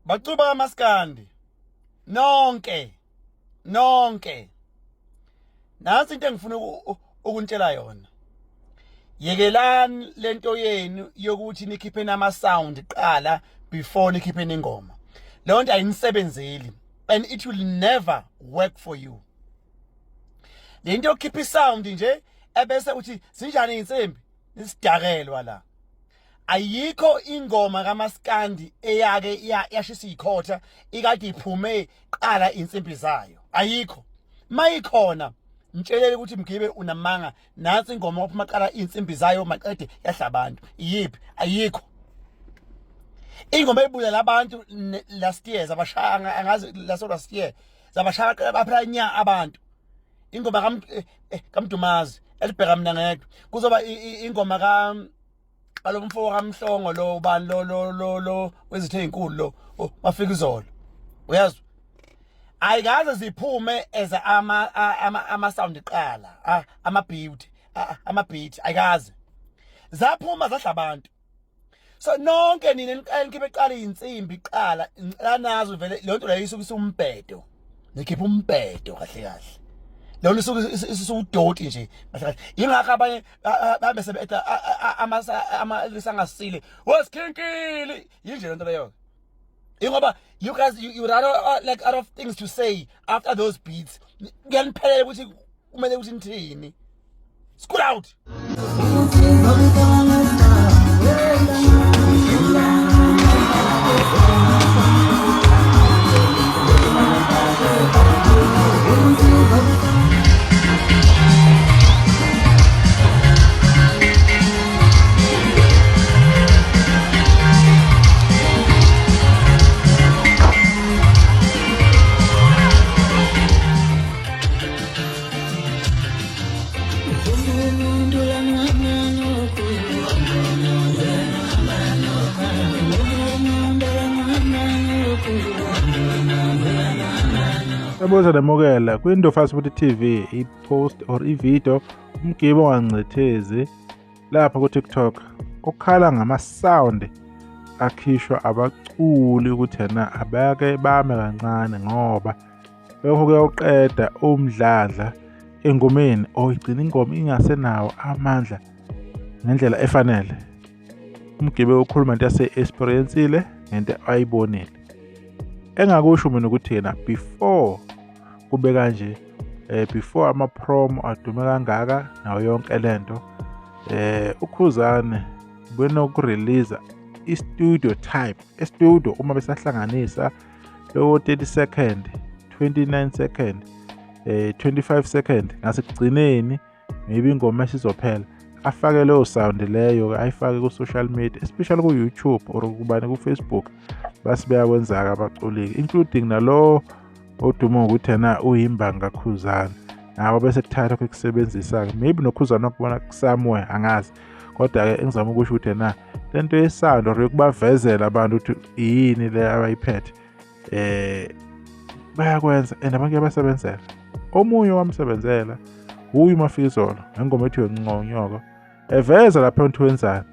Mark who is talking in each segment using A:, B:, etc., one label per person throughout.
A: Bacuba kamaskandi. Nonke. Nansi into engifuna ukuntshela yona. Yekelani lento yenu yokuthi nikhiphe nama sound qala before nikhiphe ingoma. Le nto ayinisebenzeli and it will never work for you. Le nto yokukhipha sound nje ebese uthi sinjani insimbi nisidakelwa la. Ayikho ingoma kamaskandi eyake yashisa ikhotha ikade iphume qala insimbi zayo. Ayikho. Mayikhona mtshelele ukuthi Mgibe unamanga nansi ingoma ophuma qala insimbi zayo maqede yahla abantu. Iyiphi? Ayikho. Ingoma ebuya labantu last year zabashaya angazi last year zabashaya baphela nya abantu. Ingoma kaMdumazi elibheka mina ngedwa kuzoba ingoma alomfo kaMhlongo lo ubani lo wezithe inkulu lo mafika izolo. Uyazwa? Ayikaze ziphume as ama sound qala ama beat ayikaze zaphuma zahla abantu. So nonke nina nikhiphe eqala insimbi qala lanazo vele le nto leyo isuke umbhedo nikhipha umbhedo kahle lona isuke udoti nje kahle ingakho abanye babe sebetha ama lisangasile wasikhinkili yinje lento leyo ingoba you guys you run like out of things to say after those beats kuyaniphelela ukuthi kumele ukuthi nithini school out.
B: Sabuza nemukela kwindofasi futhi TV i-post or i-video Mgibe wangcethezi lapha ku TikTok okhala ngama-sound akhishwa abaculi ukuthi yena abake bame kancane ngoba lokho kuyawuqeda umdladla engomeni oyigcina ingoma ingasenawo amandla ngendlela efanele. Mgibe ukhuluma into yase-experience ngento ayibonile engakusho mina ukuthi yena before kube kanje before ama-promo adume kangaka nayo yonke lento uKhuzani benokurelease i-studio type e-studio uma besahlanganisa lo 30 second 29 second 25 second ngasekugcineni maybe ingoma isizophela afake leyo sound leyo ayifake ku social media especially ku YouTube or kubani ku Facebook basi bayakwenza abaculi including nalo odumo ukuthi yena uyimbanga kaKhuzani nabo bese kuthatha ukusebenzisa maybe noKhuzani ukubona somewhere angazi kodwa ke engizama ukusho ukuthi yena lento yesound or yokubavezela abantu ukuthi yini le abayiphethe bayakwenza and abantu abasebenzela omunye wamsebenzela uyu Mafikizolo ngengoma ethi Nqonyoko eveza lapha into wenzani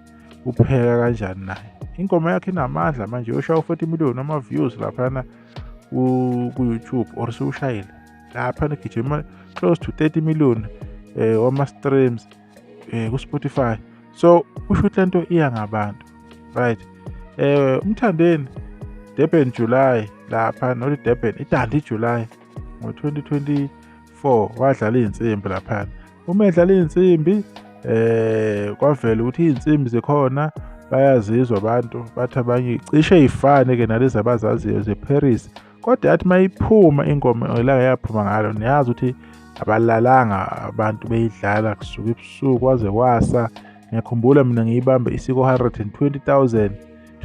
B: upheka kanjani naye ingoma yakhe inamandla manje ushaya 40 million ama views lapha ku YouTube or ushayile lapha negijima close to 30 million wama streams ku Spotify. So usho lento iya ngabantu right. Umthandeni Durban July lapha no Durban idandi July ngo 2024 wadlala insimbi lapha uma edlala insimbi kwavela ukuthi insimbi zekhona bayazizwa abantu bathi abanye cishe ifane ke nalezi abazaziyo zeParis kodwa yathi mayiphuma ingoma la yaphuma ngalo niyazi ukuthi abalalanga abantu beyidlala kusuka ebusuku kwaze kwasa. Ngiyakhumbula mina ngiyibambe isiko 120,000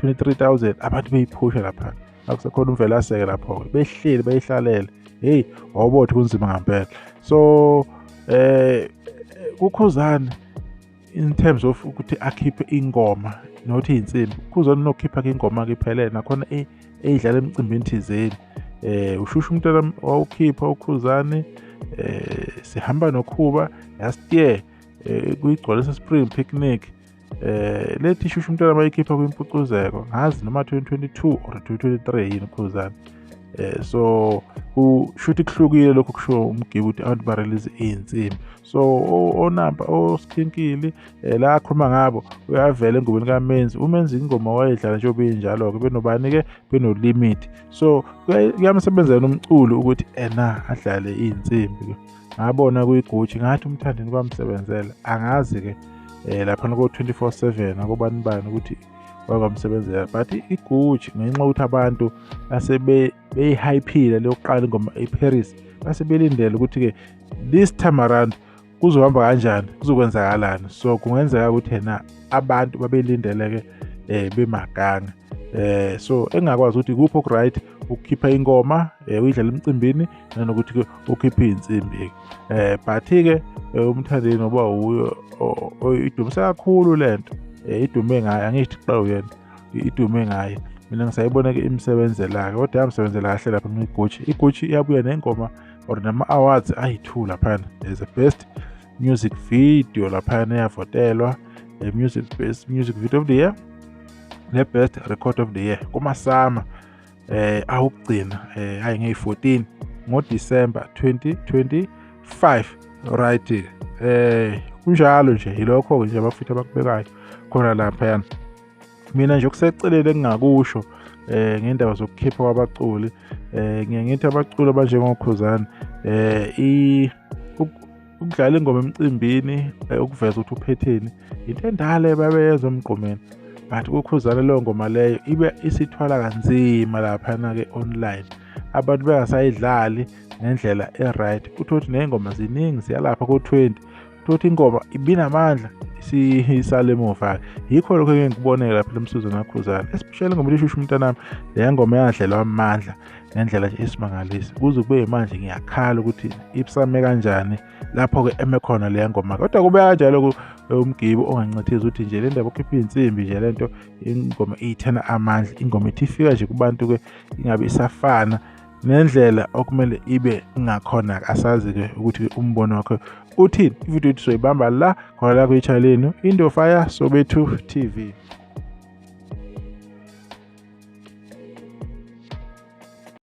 B: 23,000 abantu beyiphusha lapha akusekhona umvelaseke lapho behleli bayihlalele hey wabothi kunzima ngempela. So uKhuzani in terms of ukuthi akhiphe ingoma nothi insimbi uKhuzani nokhipha ingoma kiphelele nakhona eyidlala emcimbini thizeni ushusha umuntu wawukhipha uKhuzani sihamba noKhuba last year kuyigcwalisa spring picnic lethi ishusho umntwana mayikhipha kwimpucuzeko ngazi noma 2022 or 2023 yini Khuzani. So kushuthi kuhlukile lokho kusho umGibe ukuthi abantu ba-release iy'nsimbi. So onamba oSkhinkili la akhuluma ngabo uyavela engomeni kaMenzi. uMenzi ingoma wayedlala njengoba injalo-ke benobani-ke benoLimit. So kuyamsebenzela umculo ukuthi adlale iy'nsimbi-ke. Ngabona kuyigutshe ngathi umthandeni kwamsebenzela angazi-ke laphana ko-24/7 akubani bani ukuthi kwakwamsebenzela, but igutshe ngenxa yokuthi abantu beyihyphile leyokuqala ingoma eParis base belindele ukuthi-ke this time around kuzohamba kanjani, kuzokwenzakalani. So kungenzeka ukuthi abantu babelindele-ke bemaganga. So engakwazi ukuthi kuphi okuright ukukhipha ingoma uyidlala emcimbini nanokuthi-ke ukhiphe iy'nsimbi. But-ke umthandeni ngoba uyo idumise kakhulu lento, idume ngayo, angithi kuqala uyena idume ngayo. Mina ngisayibona-ke imsebenzela-ke kodwa yamsebenzela kahle lapha igutshe iyabuya nengoma or nama-awards ayi-2 laphana. There's a best music video laphana eyavotelwa, best music video of the year ne-best record of the year kumasama awokugcina ngeyi-14 ngoDisemba 2025 right. Kunjalo nje yilokho nje abafitha abakubekayo khona laphayana. Mina nje okuseceleni engingakusho ngendaba zokukhipha kwabaculi, ngithi abaculi abanjengoKhuzani ukudlala ingoma emcimbini ukuveza ukuthi uphetheni into endala babeyenza emgqomeni, but kuKhuzani leyo ngoma leyo ibe isithwala kanzima laphana-ke online, abantu bengasayidlali ngendlela e-right. Kuthothi ney'ngoma ziningi ziyalapha ko-20, kuthothi ingoma ibinamandla isale emuva. Yikho lokho ngikubonela lapha emsuzweni kaKhuzani, especially ingoma lishushu umntanami, le ngoma yadlelwa amandla ngendlela nje esimangalisa. Kuze kube manje ngiyakhala ukuthi ibusame kanjani lapho-ke emekhona le ngoma. Kodwa kube kanjalo umGibe ongancithiza ukuthi nje le ndaba okhipha iy'nsimbi nje lento ingoma iyithena amandla, ingoma ithi ifika nje kubantu-ke ingabe isafana nendlela okumele ibe ngakhona. Asazi-ke ukuthi umbono wakho uthini. Ividiyo yethu soyibamba la khona la kwi-channel yenu Indofire Soweto TV.